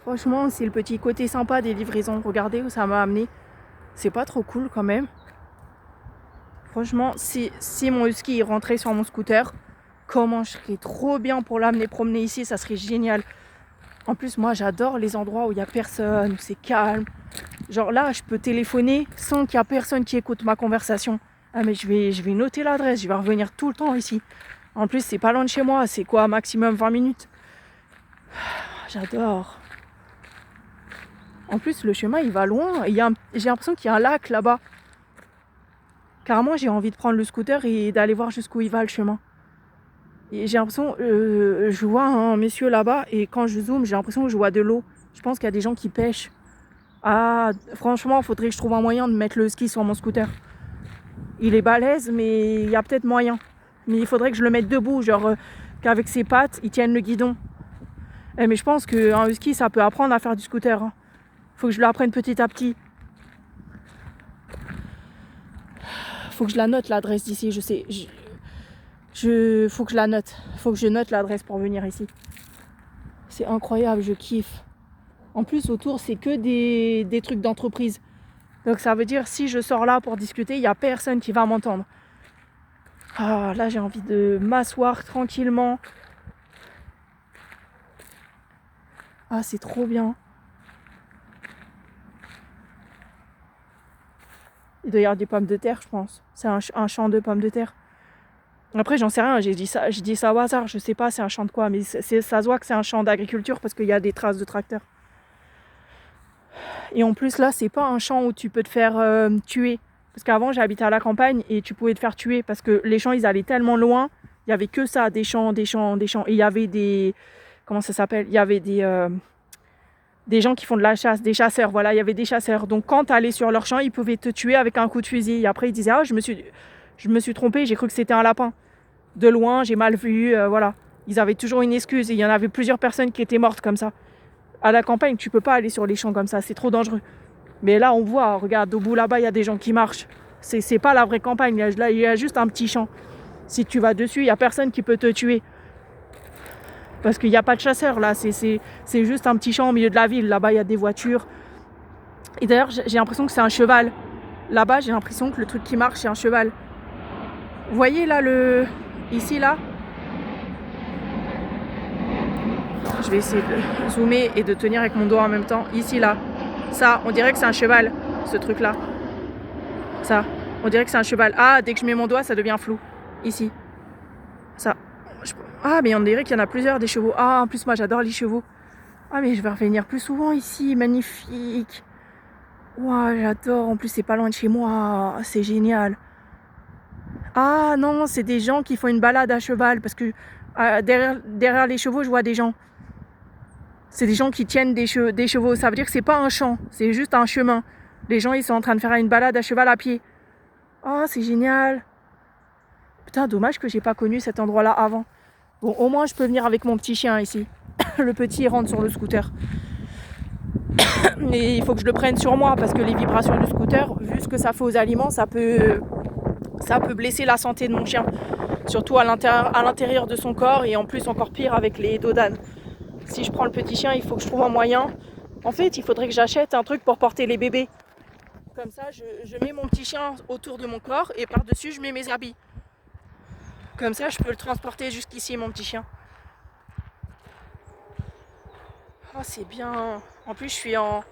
Franchement, c'est le petit côté sympa des livraisons. Regardez où ça m'a amené. C'est pas trop cool quand même. Franchement, si mon husky rentrait sur mon scooter, comment je serais trop bien pour l'amener promener ici, ça serait génial. En plus, moi, j'adore les endroits où il n'y a personne, où c'est calme. Genre là, je peux téléphoner sans qu'il y a personne qui écoute ma conversation. Ah mais je vais noter l'adresse, je vais revenir tout le temps ici. En plus, c'est pas loin de chez moi, c'est quoi, maximum 20 minutes. J'adore. En plus, le chemin, il va loin. J'ai l'impression qu'il y a un lac là-bas. Carrément, j'ai envie de prendre le scooter et d'aller voir jusqu'où il va le chemin. Et j'ai l'impression, je vois un monsieur là-bas et quand je zoome, j'ai l'impression que je vois de l'eau. Je pense qu'il y a des gens qui pêchent. Ah, franchement, il faudrait que je trouve un moyen de mettre le ski sur mon scooter. Il est balèze, mais il y a peut-être moyen. Mais il faudrait que je le mette debout, genre qu'avec ses pattes, il tienne le guidon. Mais je pense qu'un husky, ça peut apprendre à faire du scooter. Hein. Faut que je l'apprenne petit à petit. Faut que je la note l'adresse d'ici, je sais. Faut que je la note. Faut que je note l'adresse pour venir ici. C'est incroyable, je kiffe. En plus, autour, c'est que des trucs d'entreprise. Donc ça veut dire, si je sors là pour discuter, il n'y a personne qui va m'entendre. Ah, là, j'ai envie de m'asseoir tranquillement. Ah, c'est trop bien. Il doit y avoir des pommes de terre, je pense. C'est un champ de pommes de terre. Après, j'en sais rien, je dis ça au hasard. Je sais pas c'est un champ de quoi, mais ça se voit que c'est un champ d'agriculture parce qu'il y a des traces de tracteur. Et en plus, là, c'est pas un champ où tu peux te faire tuer. Parce qu'avant, j'habitais à la campagne et tu pouvais te faire tuer parce que les champs, ils allaient tellement loin. Il y avait que ça, des champs, des champs, des champs. Et il y avait des... Comment ça s'appelle? Il y avait des gens qui font de la chasse, des chasseurs. Voilà, il y avait des chasseurs. Donc, quand tu allais sur leur champ, ils pouvaient te tuer avec un coup de fusil. Et après, ils disaient, ah, je me suis trompé, j'ai cru que c'était un lapin. De loin, j'ai mal vu, voilà. Ils avaient toujours une excuse. Et il y en avait plusieurs personnes qui étaient mortes comme ça. À la campagne, tu peux pas aller sur les champs comme ça, c'est trop dangereux. Mais là, on voit, regarde, au bout là-bas, il y a des gens qui marchent. C'est pas la vraie campagne, là, il y a juste un petit champ. Si tu vas dessus, il n'y a personne qui peut te tuer. Parce qu'il n'y a pas de chasseurs, là. C'est juste un petit champ au milieu de la ville. Là-bas, il y a des voitures. Et d'ailleurs, j'ai l'impression que c'est un cheval. Là-bas, j'ai l'impression que le truc qui marche, c'est un cheval. Vous voyez, là, ici, là, je vais essayer de zoomer et de tenir avec mon doigt en même temps. Ici, là. Ça, on dirait que c'est un cheval, ce truc-là. Ça, on dirait que c'est un cheval. Ah, dès que je mets mon doigt, ça devient flou. Ici. Ça. Ah, mais on dirait qu'il y en a plusieurs des chevaux. Ah, en plus, moi, j'adore les chevaux. Ah, mais je vais revenir plus souvent ici. Magnifique. Ouah, j'adore. En plus, c'est pas loin de chez moi. C'est génial. Ah, non, c'est des gens qui font une balade à cheval. Parce que derrière les chevaux, je vois des gens. C'est des gens qui tiennent des chevaux. Ça veut dire que c'est pas un champ, c'est juste un chemin. Les gens, ils sont en train de faire une balade à cheval à pied. Oh, c'est génial. Putain, dommage que j'ai pas connu cet endroit-là avant. Bon, au moins, je peux venir avec mon petit chien ici. Le petit, il rentre sur le scooter. Mais il faut que je le prenne sur moi parce que les vibrations du scooter, vu ce que ça fait aux aliments, ça peut blesser la santé de mon chien. Surtout à l'intérieur de son corps et en plus encore pire avec les dos d'âne. Si je prends le petit chien, il faut que je trouve un moyen. En fait, il faudrait que j'achète un truc pour porter les bébés. Comme ça, je mets mon petit chien autour de mon corps et par-dessus, je mets mes habits. Comme ça, je peux le transporter jusqu'ici, mon petit chien. Oh, c'est bien. En plus, je suis en